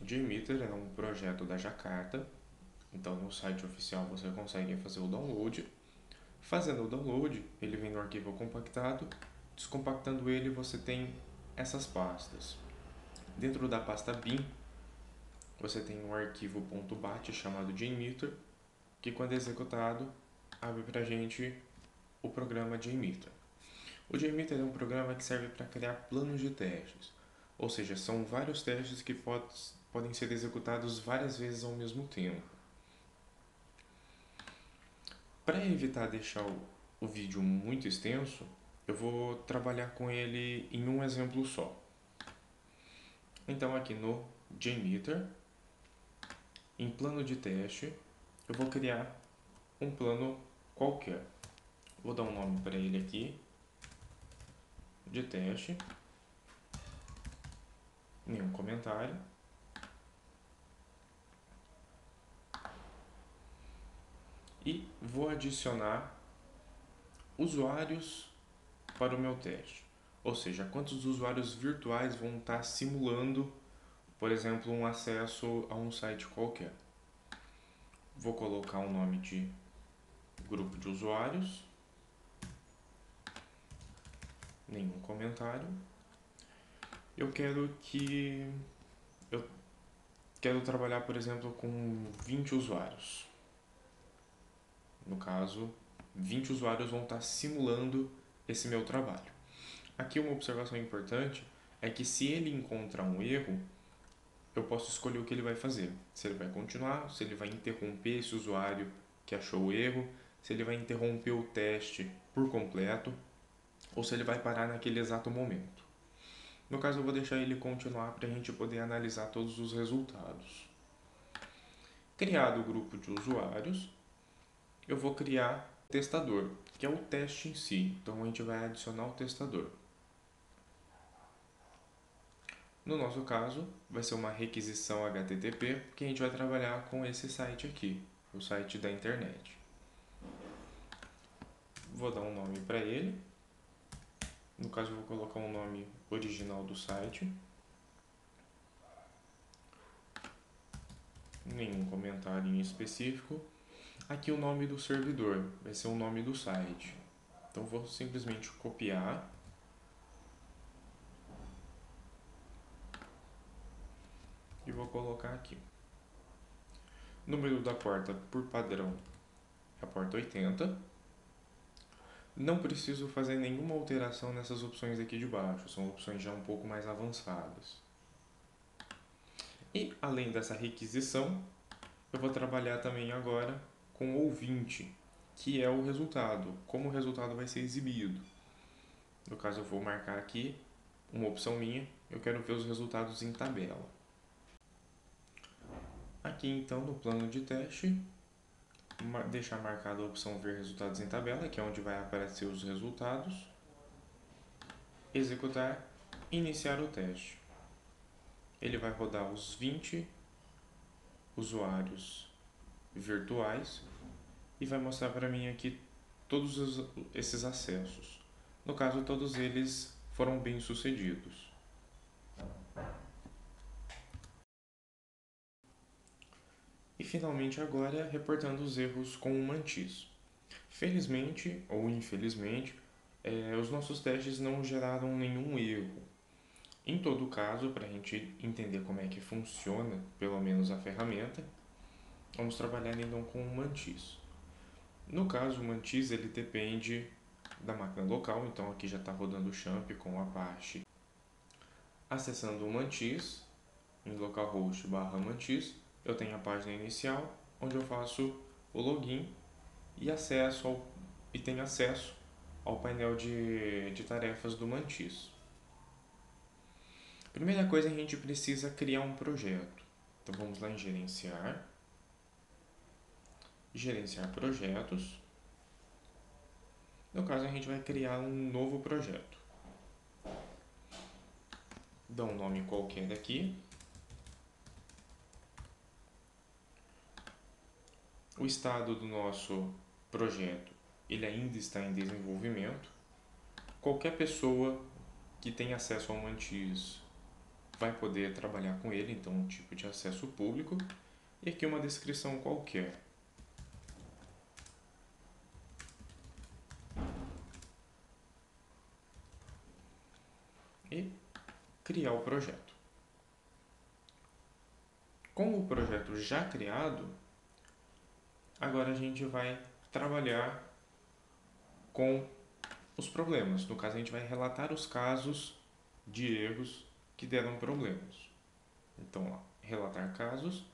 JMeter é um projeto da Jakarta, então no site oficial você consegue fazer o download. Fazendo o download, ele vem no arquivo compactado. Descompactando ele, você tem essas pastas. Dentro da pasta bin, você tem um arquivo .bat chamado JMeter, que quando executado, abre para a gente o programa JMeter. O JMeter é um programa que serve para criar planos de testes, ou seja, são vários testes que podem ser executados várias vezes ao mesmo tempo. Para evitar deixar o vídeo muito extenso, eu vou trabalhar com ele em um exemplo só. Então aqui no JMeter, em plano de teste, eu vou criar um plano qualquer. Vou dar um nome para ele aqui, de teste, nenhum comentário. E vou adicionar usuários para o meu teste. Ou seja, quantos usuários virtuais vão estar simulando, por exemplo, um acesso a um site qualquer. Vou colocar um nome de grupo de usuários, nenhum comentário. Eu quero trabalhar, por exemplo, com 20 usuários. No caso, 20 usuários vão estar simulando esse meu trabalho. Aqui uma observação importante é que se ele encontrar um erro, eu posso escolher o que ele vai fazer. Se ele vai continuar, se ele vai interromper esse usuário que achou o erro, se ele vai interromper o teste por completo, ou se ele vai parar naquele exato momento. No caso, eu vou deixar ele continuar para a gente poder analisar todos os resultados. Criado o grupo de usuários, eu vou criar o testador, que é o teste em si. Então a gente vai adicionar o testador. No nosso caso, vai ser uma requisição HTTP, porque a gente vai trabalhar com esse site aqui, o site da internet. Vou dar um nome para ele. No caso, eu vou colocar um nome original do site. Nenhum comentário em específico. Aqui o nome do servidor vai ser o nome do site. Então vou simplesmente copiar. E vou colocar aqui. Número da porta, por padrão, é a porta 80. Não preciso fazer nenhuma alteração nessas opções aqui de baixo, são opções já um pouco mais avançadas. E além dessa requisição, eu vou trabalhar também agora com o ouvinte, que é o resultado, como o resultado vai ser exibido. No caso, eu vou marcar aqui uma opção minha, eu quero ver os resultados em tabela. Aqui então no plano de teste, deixar marcada a opção ver resultados em tabela, que é onde vai aparecer os resultados. Executar, iniciar o teste. Ele vai rodar os 20 usuários virtuais e vai mostrar para mim aqui todos esses acessos. No caso, todos eles foram bem sucedidos. E finalmente agora reportando os erros com o Mantis. Felizmente ou infelizmente, os nossos testes não geraram nenhum erro. Em todo caso, para a gente entender como é que funciona, pelo menos a ferramenta, vamos trabalhar então com o Mantis. No caso, o Mantis ele depende da máquina local, então aqui já está rodando o champ com o Apache. Acessando o Mantis, em localhost/mantis, eu tenho a página inicial, onde eu faço o login e tenho acesso ao painel de tarefas do Mantis. Primeira coisa, a gente precisa criar um projeto. Então vamos lá em gerenciar projetos. No caso, a gente vai criar um novo projeto. Dá um nome qualquer aqui. O estado do nosso projeto, ele ainda está em desenvolvimento. Qualquer pessoa que tenha acesso ao Mantis vai poder trabalhar com ele, então um tipo de acesso público. E aqui uma descrição qualquer. E criar o projeto. Com o projeto já criado, agora a gente vai trabalhar com os problemas. No caso, a gente vai relatar os casos de erros que deram problemas. Então, ó, relatar casos,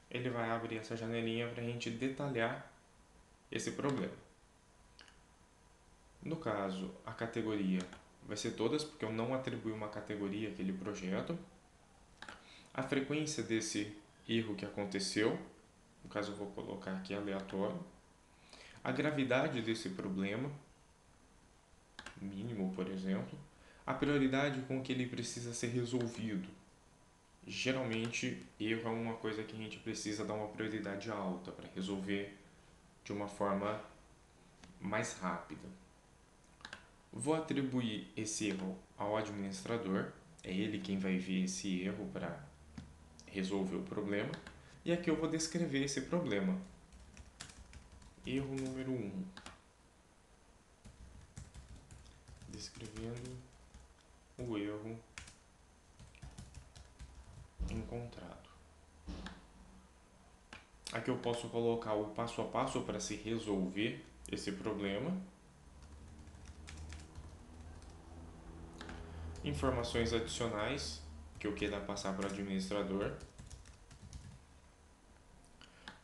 ele vai abrir essa janelinha para a gente detalhar esse problema. No caso, a categoria vai ser todas, porque eu não atribuí uma categoria àquele projeto. A frequência desse erro que aconteceu, no caso eu vou colocar aqui aleatório. A gravidade desse problema, mínimo, por exemplo. A prioridade com que ele precisa ser resolvido. Geralmente, erro é uma coisa que a gente precisa dar uma prioridade alta para resolver de uma forma mais rápida. Vou atribuir esse erro ao administrador, é ele quem vai ver esse erro para resolver o problema. E aqui eu vou descrever esse problema. Erro número 1. Descrevendo o erro encontrado. Aqui eu posso colocar o passo a passo para se resolver esse problema. Informações adicionais que eu queira passar para o administrador.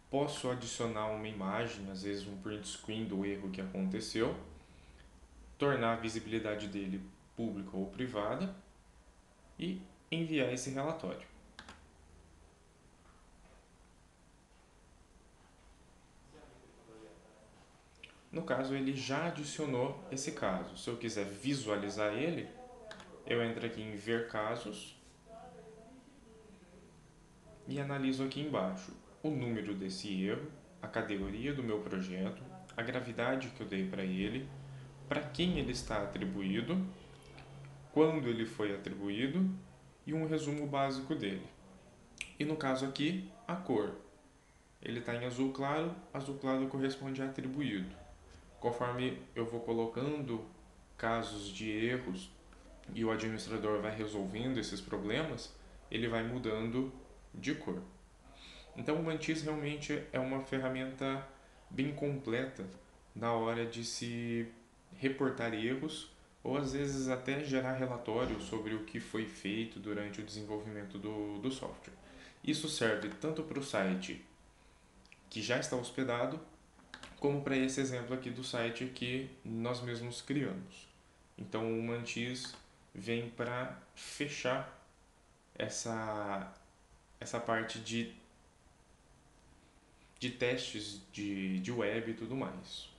Posso adicionar uma imagem, às vezes um print screen do erro que aconteceu. Tornar a visibilidade dele pública ou privada. E enviar esse relatório. No caso, ele já adicionou esse caso. Se eu quiser visualizar ele, eu entro aqui em Ver Casos e analiso aqui embaixo o número desse erro, a categoria do meu projeto, a gravidade que eu dei para ele, para quem ele está atribuído, quando ele foi atribuído e um resumo básico dele. E no caso aqui, a cor. Ele está em azul claro corresponde a atribuído. Conforme eu vou colocando casos de erros e o administrador vai resolvendo esses problemas, ele vai mudando de cor. Então o Mantis realmente é uma ferramenta bem completa na hora de se reportar erros ou às vezes até gerar relatórios sobre o que foi feito durante o desenvolvimento do software. Isso serve tanto para o site que já está hospedado, como para esse exemplo aqui do site que nós mesmos criamos. Então o Mantis vem para fechar essa parte de testes de web e tudo mais.